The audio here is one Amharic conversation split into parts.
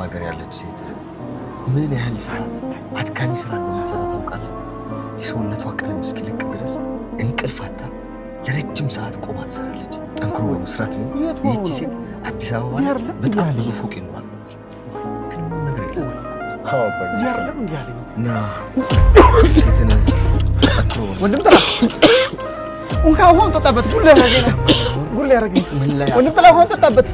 ሀገር ያለች ሴት ምን ያህል ሰዓት አድካሚ ስራ እንደምትሰራ ታውቃለህ? የሰውነቷ ቀለም እስኪለቅ ድረስ እንቅልፍ አታ ለረጅም ሰዓት ቆማ ትሰራለች። ጠንክሮ መስራት ነው። ይህቺ ሴት አዲስ አበባ በጣም ብዙ ፎቅ ይኖራት ነበር፣ ግን ምንም ነገር የለም። እና ሴትን ጠንክሮ ወንድም ጥላ እንካ ውሃውን ጠጣበት። ጉላ ያረገኝ ወንድም ጥላ ውሃውን ጠጣበት።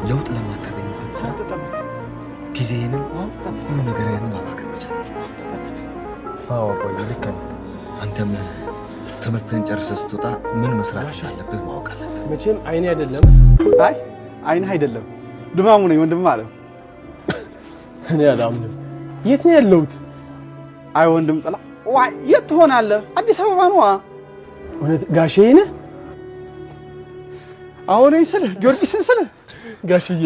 ለውጥ ለማታገኝበት ስራ ጊዜንም ሁሉ ነገርንም ማባከን መቻል። አዎ ቆይ ልክ ነህ። አንተም ትምህርትህን ጨርሰህ ስትወጣ ምን መስራት እንዳለብህ ማወቅ አለብህ። መቼም አይኔ አይደለም። አይ አይንህ አይደለም ድማሙ ነኝ ወንድም ማለት እኔ አላምንም። የት ነው ያለሁት? አይ ወንድም ጥላ ዋይ የት ትሆናለህ? አዲስ አበባ ነው። እውነት ጋሼ ነህ? አሁን ይስልህ ጊዮርጊስን ስልህ ጋሽዬ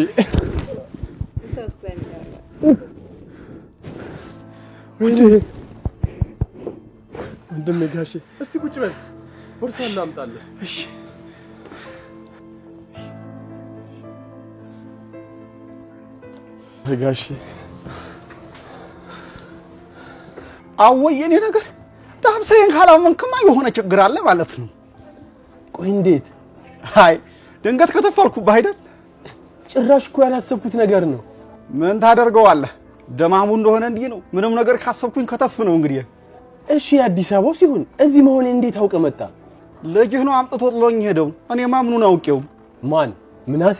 ወንድሜ ጋሼ እስቲ ቁጭ በል ቦርሳ ላምጣልህ። እሺ ጋሼ አወይ የኔ ነገር ዳብሰን ካላመንክማ የሆነ ችግር አለ ማለት ነው። ቆይ እንዴት? አይ ድንገት ከተፈልኩብህ አይደል? ጭራሽ እኮ ያላሰብኩት ነገር ነው። ምን ታደርገዋለህ? ደማሙ እንደሆነ እንዲህ ነው። ምንም ነገር ካሰብኩኝ ከተፍ ነው እንግዲህ። እሺ አዲስ አበባ ሲሆን እዚህ መሆኔ እንዴት አውቀ መጣ? ልጅህ ነው አምጥቶ ጥሎኝ ሄደው። እኔ ማምኑን አውቄው። ማን? ምናሴ?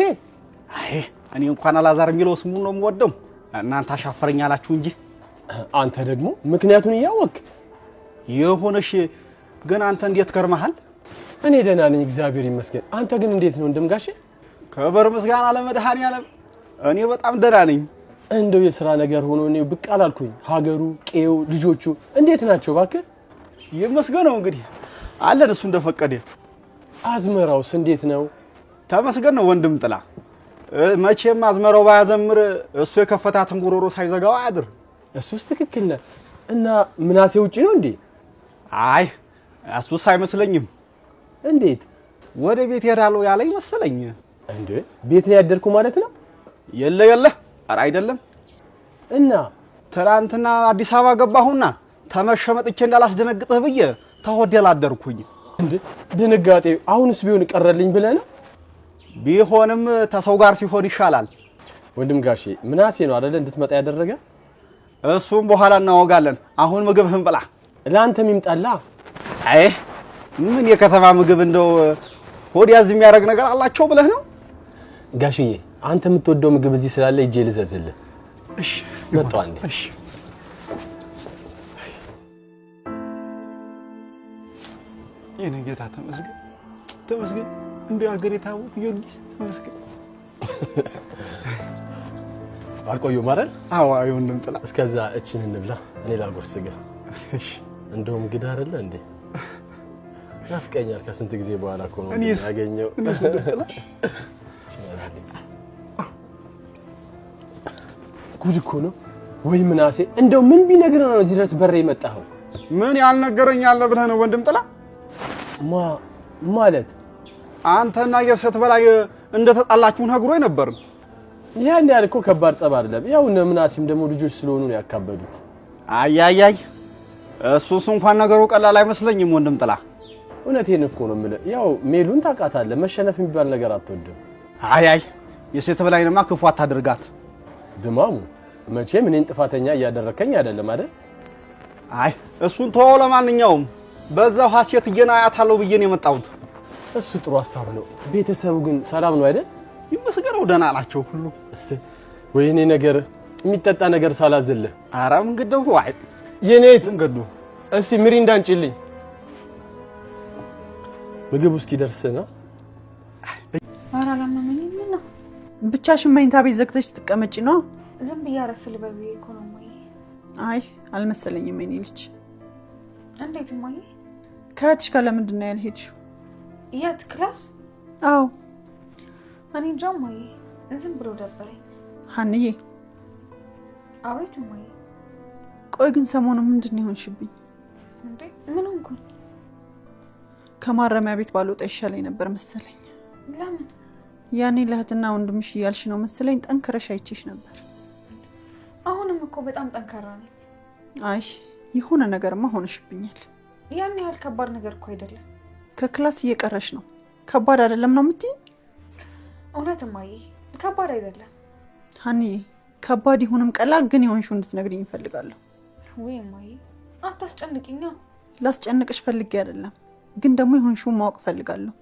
አይ እኔ እንኳን አላዛር የሚለው ስሙን ነው የምወደው። እናንተ አሻፈረኝ አላችሁ እንጂ አንተ ደግሞ ምክንያቱን እያወቅ የሆነሽ ግን አንተ እንዴት ከርመሃል? እኔ ደህና ነኝ እግዚአብሔር ይመስገን። አንተ ግን እንዴት ነው እንደምጋሼ? ከበር ምስጋና ለመድኃኒዓለም እኔ በጣም ደህና ነኝ። እንደው የሥራ ነገር ሆኖ ነው ብቅ አላልኩኝ። ሀገሩ፣ ቄው፣ ልጆቹ እንዴት ናቸው እባክህ? ይመስገነው እንግዲህ አለን እሱ እንደፈቀደ። አዝመራውስ እንዴት ነው? ተመስገን ነው ወንድም ጥላ። መቼም አዝመራው ባያዘምር እሱ የከፈታትን ጉሮሮ ሳይዘጋው አያድር። እሱስ ትክክል ነህ። እና ምናሴ ውጪ ነው እንዴ? አይ እሱስ አይመስለኝም። እንዴት? ወደ ቤት ሄዳለሁ ያለኝ መሰለኝ። እንዴ ቤት ነው ያደርኩ ማለት ነው? የለ ኧረ አይደለም። እና ትላንትና አዲስ አበባ ገባሁና ተመሸመጥቼ እንዳላስደነግጥህ ብዬ ተሆዴል አደርኩኝ። እንዴ ድንጋጤ አሁንስ ቢሆን ቀረልኝ ብለህ ነው? ቢሆንም ተሰው ጋር ሲሆን ይሻላል። ወንድም ጋሼ ምናሴ ነው አይደል እንድትመጣ ያደረገ? እሱም በኋላ እናወጋለን። አሁን ምግብህን ብላ። ለአንተም ይምጣላ። አይ ምን የከተማ ምግብ እንደው ሆድ ያዝ የሚያደርግ ነገር አላቸው ብለህ ነው? ጋሽዬ አንተ የምትወደው ምግብ እዚህ ስላለ እጄ ልዘዝልህ። እሺ መጣው አንዴ። እሺ የኔ ጌታ ተመስገን እንደ ሀገር የታወት ጊዮርጊስ ተመስገን። አልቆየሁም አይደል? አዎ ወንድም ጥላ። እስከዛ እቺን እንብላ፣ እኔ ላጎርስ ጋ። እሺ እንደውም ግዳ አይደለ እንዴ? ናፍቀኛል። ከስንት ጊዜ በኋላ እኮ ነው ያገኘው። ጉድ እኮ ነው ወይ ምናሴ? እንደው ምን ቢነግር ነው እዚህ ድረስ በሬ የመጣኸው? ምን ያልነገረኝ አለ ብለህ ነው ወንድም ጥላ? ማለት አንተና የሰት በላይ እንደተጣላችሁ ነግሮኝ ነበር። ያን ያህል እኮ ከባድ ጸብ አይደለም። ያው እነ ምናሴም ደግሞ ልጆች ስለሆኑ ነው ያካበዱት። አያያይ እሱስ እንኳን ነገሩ ቀላል አይመስለኝም ወንድም ጥላ። እውነቴን እኮ ነው የምልህ። ያው ሜሉን ታውቃታለህ፣ መሸነፍ የሚባል ነገር አትወድም። አያይ የሴት በላይንማ ክፉ አታድርጋት። ድማሙ መቼም እኔን ጥፋተኛ እያደረከኝ አይደለም አይደል? አይ እሱን ተወው። ለማንኛውም በዛው ሐሴት እየናያታለው ብዬ ነው የመጣሁት። እሱ ጥሩ ሐሳብ ነው። ቤተሰቡ ግን ሰላም ነው አይደል? ይመስገነው ደህና ናቸው ሁሉ። ወይኔ ነገር የሚጠጣ ነገር ሳላዝልህ። ኧረ ምን ግደው አይ የኔት እንገዱ። እስቲ ሚሪንዳ አንጪልኝ። ምግብ እስኪ ደርስ ነው። ኧረ አላመመኝም። ምን ነው ብቻሽን መኝታ ቤት ዘግተሽ ትቀመጪ ነው? ዝም ብዬ አረፍ ልበል ብዬሽ እኮ ነው እማዬ። አይ አልመሰለኝም። የኔ ልጅ እንዴት እማዬ? ከእህትሽ ጋር ለምንድን ነው ያልሄድሽው? የት ክላስ? አዎ እኔ እንጃ እማዬ፣ ዝም ብሎ ደበረኝ። ሀንዬ። አቤት እማዬ። ቆይ ግን ሰሞኑን ምንድን ነው የሆንሽብኝ? እንዴ ምን ሆንኩኝ? ከማረሚያ ቤት ባልወጣ ይሻለኝ ነበር መሰለኝ። ለምን? ያኔ ለእህትና ወንድምሽ እያልሽ ነው መሰለኝ ጠንክረሽ አይቼሽ ነበር። አሁንም እኮ በጣም ጠንካራ ነኝ። አይ የሆነ ነገርማ ሆነሽብኛል። ያን ያህል ከባድ ነገር እኮ አይደለም። ከክላስ እየቀረሽ ነው። ከባድ አይደለም ነው የምትይኝ? እውነት እማዬ ከባድ አይደለም። ሀኒዬ ከባድ ይሁንም ቀላል ግን የሆንሽው እንድትነግሪኝ እፈልጋለሁ። ወይ እማዬ አታስጨንቂኛ። ላስጨንቅሽ ፈልጌ አይደለም ግን ደግሞ የሆንሽው ማወቅ እፈልጋለሁ።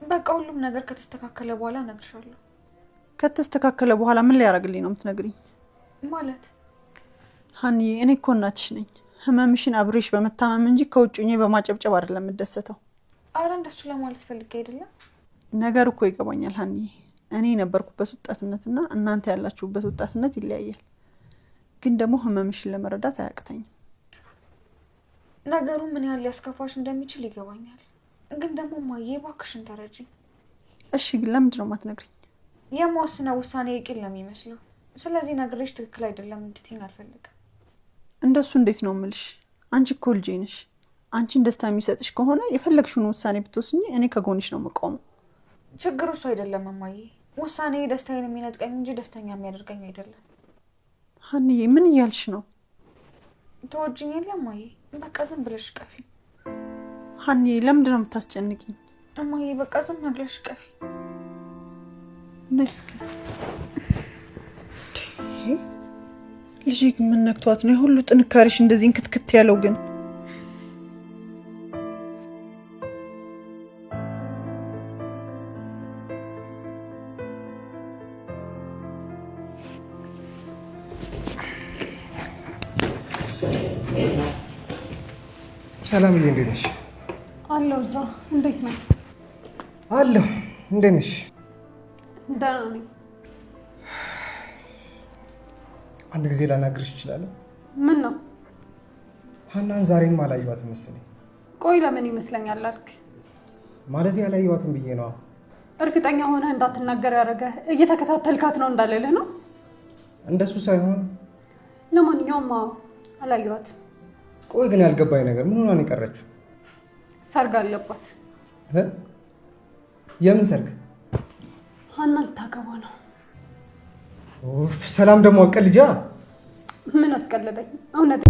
በቃ ሁሉም ነገር ከተስተካከለ በኋላ እነግርሻለሁ። ከተስተካከለ በኋላ ምን ሊያደርግልኝ ነው የምትነግሪኝ? ማለት ሀኒዬ እኔ እኮ እናትሽ ነኝ። ህመምሽን አብሬሽ በመታመም እንጂ ከውጭ በማጨብጨብ አይደለም የምደሰተው። አረ እንደሱ ለማለት ፈልጌ አይደለም። ነገር እኮ ይገባኛል ሀኒዬ። እኔ የነበርኩበት ወጣትነትና እናንተ ያላችሁበት ወጣትነት ይለያያል። ግን ደግሞ ህመምሽን ለመረዳት አያቅተኝም። ነገሩ ምን ያህል ሊያስከፋሽ እንደሚችል ይገባኛል። ግን ደግሞ እማዬ እባክሽን ተረጂኝ። እሺ ግን ለምንድን ነው የማትነግሪኝ? የምወስነው ውሳኔ የቂል ነው የሚመስለው። ስለዚህ ነግሬሽ ትክክል አይደለም እንድትይኝ አልፈልግም። እንደሱ እንዴት ነው የምልሽ? አንቺ እኮ ልጄ ነሽ። አንቺን ደስታ የሚሰጥሽ ከሆነ የፈለግሽውን ውሳኔ ብትወስኚ እኔ ከጎንሽ ነው የምቆመው። ችግሩ እሱ አይደለም እማዬ። ውሳኔ ደስታዬን የሚነጥቀኝ እንጂ ደስተኛ የሚያደርገኝ አይደለም። ሀኒዬ ምን እያልሽ ነው? ተወጂኝ የለ እማዬ? በቃ ዝም ብለሽ ቀፊ። ሀኒዬ ለምንድን ነው የምታስጨንቂኝ? እማዬ በቃ ዝም ብለሽ ቀፊ። ነስኪ ልጅ ምን ነክቷት ነው ሁሉ ጥንካሬሽ እንደዚህ እንክትክት ያለው? ግን ሰላምዬ እንዴት ነሽ? አለሁ እዝራ፣ እንዴት ነህ? አለሁ። እንዴት ነሽ? ደህና ነኝ። አንድ ጊዜ ላናግርሽ እችላለሁ? ምን ነው? ሀናን ዛሬም አላየኋትም መሰለኝ። ቆይ ለምን ይመስለኛል አልክ? ማለት ያላየኋትም ብዬ ነው። እርግጠኛ ሆነህ እንዳትናገር ያደረገህ እየተከታተልካት ነው እንዳልልህ ነው? እንደሱ ሳይሆን ለማንኛውም አላየኋትም። ቆይ ግን ያልገባኝ ነገር ምን ሆና ነው የቀረችው? ሰርግ አለባት። የምን ሰርግ? ሀና ልታገባ ነው። ሰላም ደግሞ አቀልጃ። ምን አስቀለደኝ? እውነት